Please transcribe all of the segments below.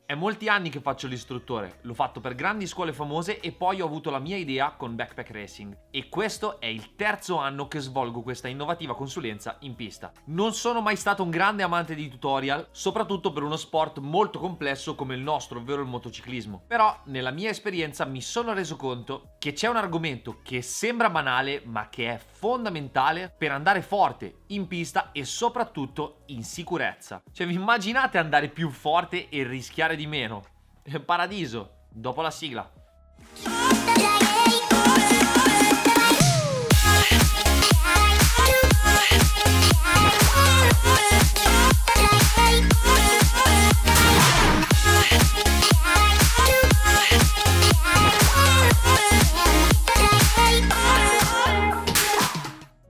È molti anni che faccio l'istruttore, l'ho fatto per grandi scuole famose e poi ho avuto la mia idea con Backpack Racing. E questo è il terzo anno che svolgo questa innovativa consulenza in pista. Non sono mai stato un grande amante di tutorial, soprattutto per uno sport molto complesso come il nostro, ovvero il motociclismo. Però nella mia esperienza mi sono reso conto che c'è un argomento che sembra banale ma che è fondamentale per andare forte in pista e soprattutto in sicurezza. Cioè, vi immaginate andare più forte e rischiare di meno? Paradiso, dopo la sigla.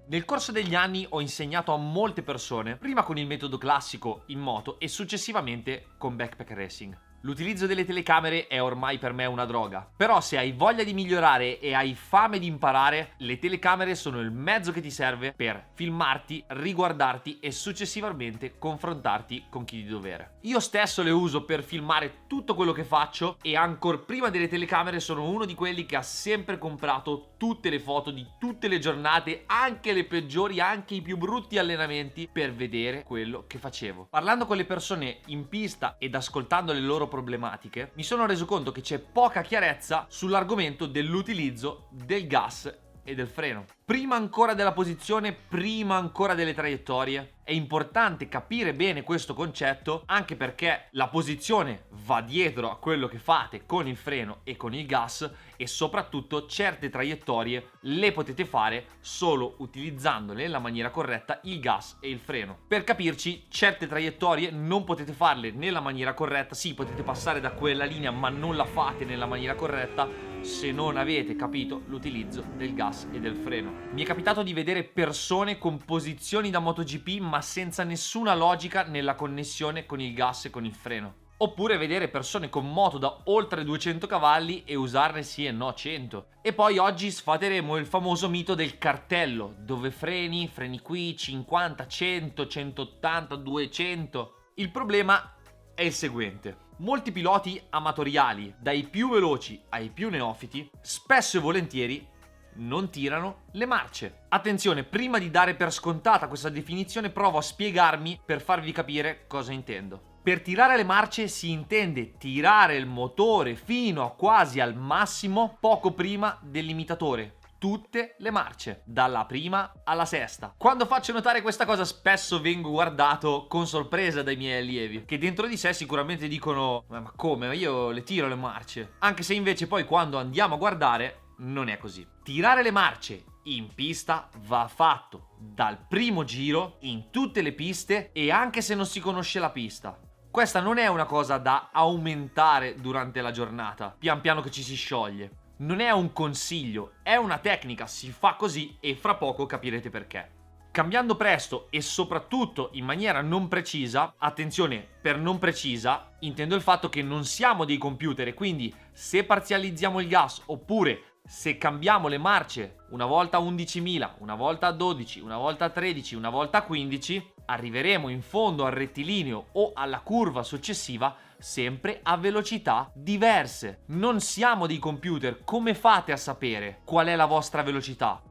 Nel corso degli anni ho insegnato a molte persone, prima con il metodo classico in moto e successivamente con Backpack Racing. L'utilizzo delle telecamere è ormai per me una droga, però se hai voglia di migliorare e hai fame di imparare, le telecamere sono il mezzo che ti serve per filmarti, riguardarti e successivamente confrontarti con chi di dovere. Io stesso le uso per filmare tutto quello che faccio e ancor prima delle telecamere sono uno di quelli che ha sempre comprato tutte le foto di tutte le giornate, anche le peggiori, anche i più brutti allenamenti, per vedere quello che facevo. Parlando con le persone in pista ed ascoltando le loro problematiche, mi sono reso conto che c'è poca chiarezza sull'argomento dell'utilizzo del gas e del freno. Prima ancora della posizione, prima ancora delle traiettorie, è importante capire bene questo concetto, anche perché la posizione va dietro a quello che fate con il freno e con il gas, e soprattutto certe traiettorie le potete fare solo utilizzando nella maniera corretta il gas e il freno. Per capirci, certe traiettorie non potete farle nella maniera corretta. Sì, potete passare da quella linea, ma non la fate nella maniera corretta se non avete capito l'utilizzo del gas e del freno. Mi è capitato di vedere persone con posizioni da MotoGP ma senza nessuna logica nella connessione con il gas e con il freno. Oppure vedere persone con moto da oltre 200 cavalli e usarne sì e no 100. E poi oggi sfateremo il famoso mito del cartello, dove freni qui 50, 100, 180, 200. Il problema è il seguente. Molti piloti amatoriali, dai più veloci ai più neofiti, spesso e volentieri non tirano le marce. Attenzione, prima di dare per scontata questa definizione provo a spiegarmi per farvi capire cosa intendo. Per tirare le marce si intende tirare il motore fino a quasi al massimo poco prima del limitatore. Tutte le marce, dalla prima alla sesta. Quando faccio notare questa cosa spesso vengo guardato con sorpresa dai miei allievi, che dentro di sé sicuramente dicono ma come? Ma io le tiro le marce. Anche se invece poi quando andiamo a guardare non è così. Tirare le marce in pista va fatto dal primo giro in tutte le piste e anche se non si conosce la pista. Questa non è una cosa da aumentare durante la giornata, pian piano che ci si scioglie. Non è un consiglio, è una tecnica, si fa così e fra poco capirete perché. Cambiando presto e soprattutto in maniera non precisa, attenzione, per non precisa intendo il fatto che non siamo dei computer e quindi se parzializziamo il gas oppure se cambiamo le marce una volta a 11.000, una volta a 12, una volta a 13, una volta a 15, arriveremo in fondo al rettilineo o alla curva successiva sempre a velocità diverse. Non siamo dei computer, come fate a sapere qual è la vostra velocità?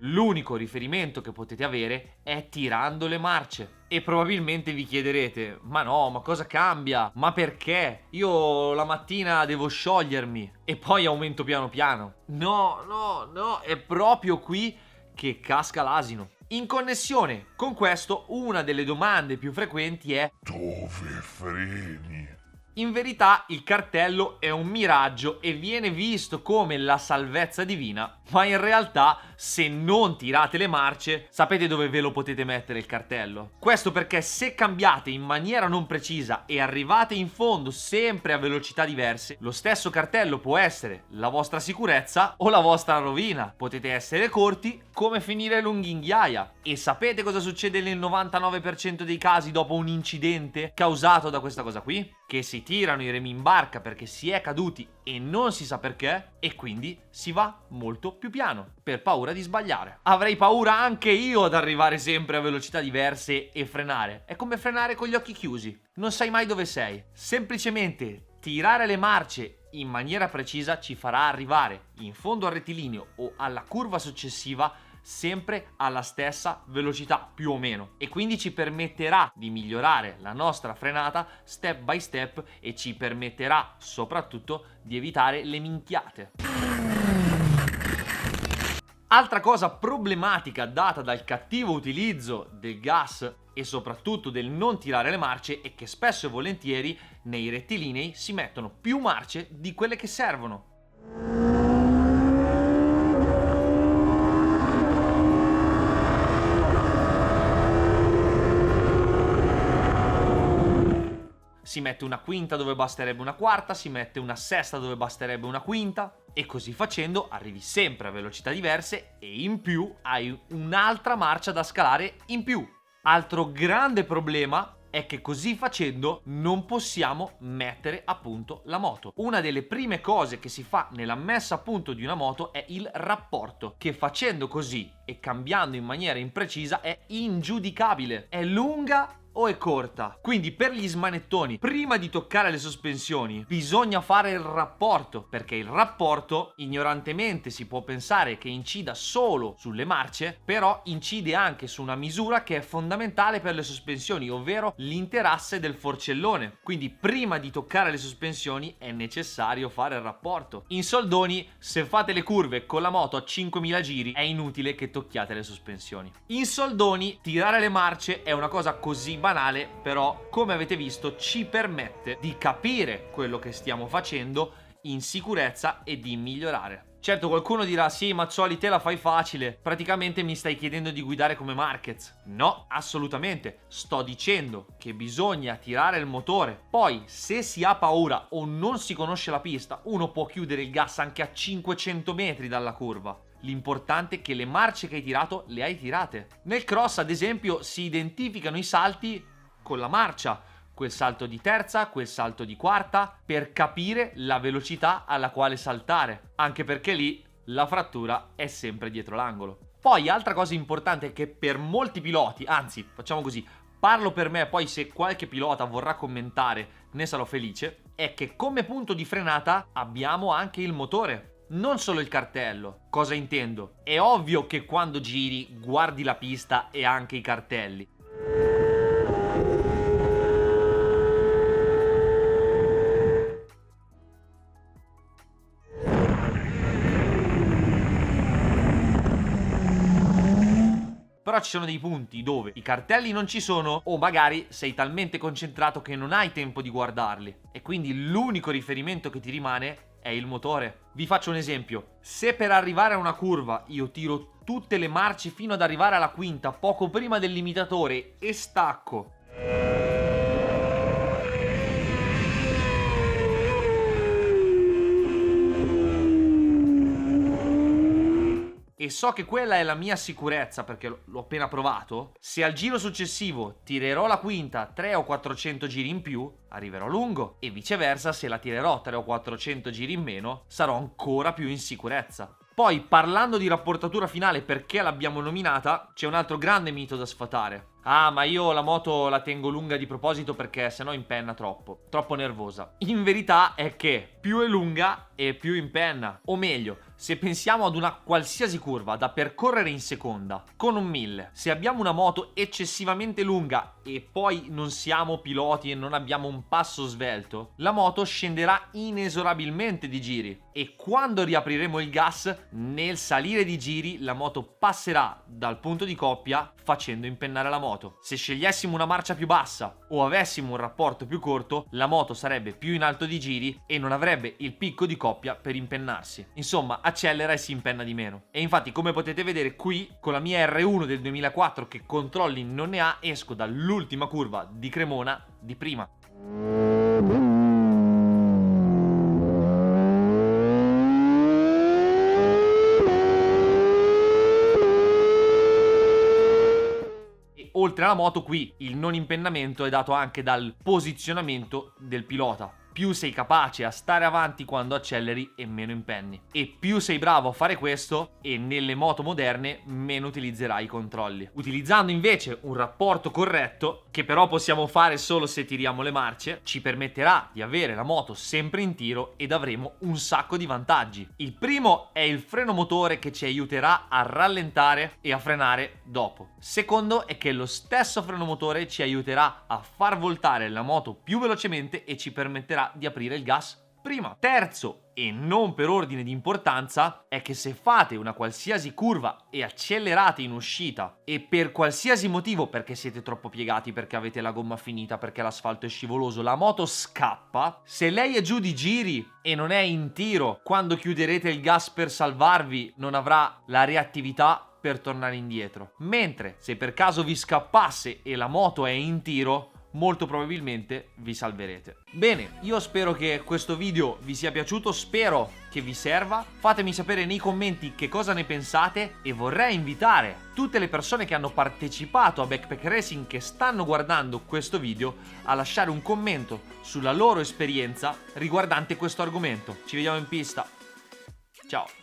L'unico riferimento che potete avere è tirando le marce. E probabilmente vi chiederete, ma no, ma cosa cambia? Ma perché? Io la mattina devo sciogliermi e poi aumento piano piano. No, è proprio qui che casca l'asino. In connessione con questo, una delle domande più frequenti è: dove freni? In verità il cartello è un miraggio e viene visto come la salvezza divina, ma in realtà se non tirate le marce sapete dove ve lo potete mettere il cartello. Questo perché se cambiate in maniera non precisa e arrivate in fondo sempre a velocità diverse, lo stesso cartello può essere la vostra sicurezza o la vostra rovina. Potete essere corti come finire lunghi in ghiaia. E sapete cosa succede nel 99% dei casi dopo un incidente causato da questa cosa qui? che si tirano i remi in barca perché si è caduti e non si sa perché, e quindi si va molto più piano per paura di sbagliare. Avrei paura anche io ad arrivare sempre a velocità diverse e frenare. È come frenare con gli occhi chiusi, non sai mai dove sei. Semplicemente tirare le marce in maniera precisa ci farà arrivare in fondo al rettilineo o alla curva successiva sempre alla stessa velocità più o meno, e quindi ci permetterà di migliorare la nostra frenata step by step e ci permetterà soprattutto di evitare le minchiate. Altra cosa problematica data dal cattivo utilizzo del gas e soprattutto del non tirare le marce è che spesso e volentieri nei rettilinei si mettono più marce di quelle che servono. Si mette una quinta dove basterebbe una quarta, si mette una sesta dove basterebbe una quinta, e così facendo arrivi sempre a velocità diverse e in più hai un'altra marcia da scalare in più. Altro grande problema è che così facendo non possiamo mettere a punto la moto. Una delle prime cose che si fa nella messa a punto di una moto è il rapporto, che facendo così e cambiando in maniera imprecisa è ingiudicabile. È lunga o è corta? Quindi per gli smanettoni, prima di toccare le sospensioni bisogna fare il rapporto, perché il rapporto ignorantemente si può pensare che incida solo sulle marce, però incide anche su una misura che è fondamentale per le sospensioni, ovvero l'interasse del forcellone. Quindi prima di toccare le sospensioni è necessario fare il rapporto. In soldoni, se fate le curve con la moto a 5000 giri è inutile che tocchiate le sospensioni. In soldoni tirare le marce è una cosa così banale, però come avete visto ci permette di capire quello che stiamo facendo in sicurezza e di migliorare. Certo, qualcuno dirà: sì, Mazzoli, te la fai facile, praticamente mi stai chiedendo di guidare come Marquez. No, assolutamente, sto dicendo che bisogna tirare il motore. Poi, se si ha paura o non si conosce la pista, uno può chiudere il gas anche a 500 metri dalla curva. L'importante è che le marce che hai tirato le hai tirate. Nel cross, ad esempio, si identificano i salti con la marcia, quel salto di terza, quel salto di quarta, per capire la velocità alla quale saltare, anche perché lì la frattura è sempre dietro l'angolo. Poi altra cosa importante è che per molti piloti, anzi facciamo così, parlo per me, poi se qualche pilota vorrà commentare ne sarò felice, è che come punto di frenata abbiamo anche il motore, non solo il cartello. Cosa intendo? È ovvio che quando giri guardi la pista e anche i cartelli. Però ci sono dei punti dove i cartelli non ci sono, o magari sei talmente concentrato che non hai tempo di guardarli, e quindi l'unico riferimento che ti rimane è il motore. Vi faccio un esempio: se per arrivare a una curva io tiro tutte le marce fino ad arrivare alla quinta poco prima del limitatore e stacco, e so che quella è la mia sicurezza perché l'ho appena provato, se al giro successivo tirerò la quinta 300 o 400 giri in più, arriverò lungo, e viceversa, se la tirerò 300 o 400 giri in meno, sarò ancora più in sicurezza. Poi, parlando di rapportatura finale, perché l'abbiamo nominata, c'è un altro grande mito da sfatare. Ah, ma io la moto la tengo lunga di proposito perché sennò impenna troppo nervosa. In verità è che più è lunga e più impenna. O meglio, se pensiamo ad una qualsiasi curva da percorrere in seconda con un 1000, se abbiamo una moto eccessivamente lunga e poi non siamo piloti e non abbiamo un passo svelto, la moto scenderà inesorabilmente di giri, e quando riapriremo il gas, nel salire di giri la moto passerà dal punto di coppia facendo impennare la moto. Se scegliessimo una marcia più bassa o avessimo un rapporto più corto, la moto sarebbe più in alto di giri e non avrebbe il picco di coppia per impennarsi. Insomma, accelera e si impenna di meno. E infatti, come potete vedere qui, con la mia R1 del 2004 che controlli non ne ha, esco dall'ultima curva di Cremona di prima. oltre Oltre alla moto, qui il non impennamento è dato anche dal posizionamento del pilota. Più sei capace a stare avanti quando acceleri e meno impenni. E più sei bravo a fare questo, e nelle moto moderne meno utilizzerai i controlli. Utilizzando invece un rapporto corretto, che però possiamo fare solo se tiriamo le marce, ci permetterà di avere la moto sempre in tiro ed avremo un sacco di vantaggi. Il primo è il freno motore che ci aiuterà a rallentare e a frenare dopo. Secondo è che lo stesso freno motore ci aiuterà a far voltare la moto più velocemente e ci permetterà di aprire il gas prima. Terzo, e non per ordine di importanza, è che se fate una qualsiasi curva e accelerate in uscita e per qualsiasi motivo, perché siete troppo piegati, perché avete la gomma finita, perché l'asfalto è scivoloso, la moto scappa, se lei è giù di giri e non è in tiro, quando chiuderete il gas per salvarvi non avrà la reattività per tornare indietro. Mentre se per caso vi scappasse e la moto è in tiro, molto probabilmente vi salverete. Bene, io spero che questo video vi sia piaciuto, spero che vi serva. Fatemi sapere nei commenti che cosa ne pensate e vorrei invitare tutte le persone che hanno partecipato a Backpack Racing, che stanno guardando questo video, a lasciare un commento sulla loro esperienza riguardante questo argomento. Ci vediamo in pista. Ciao!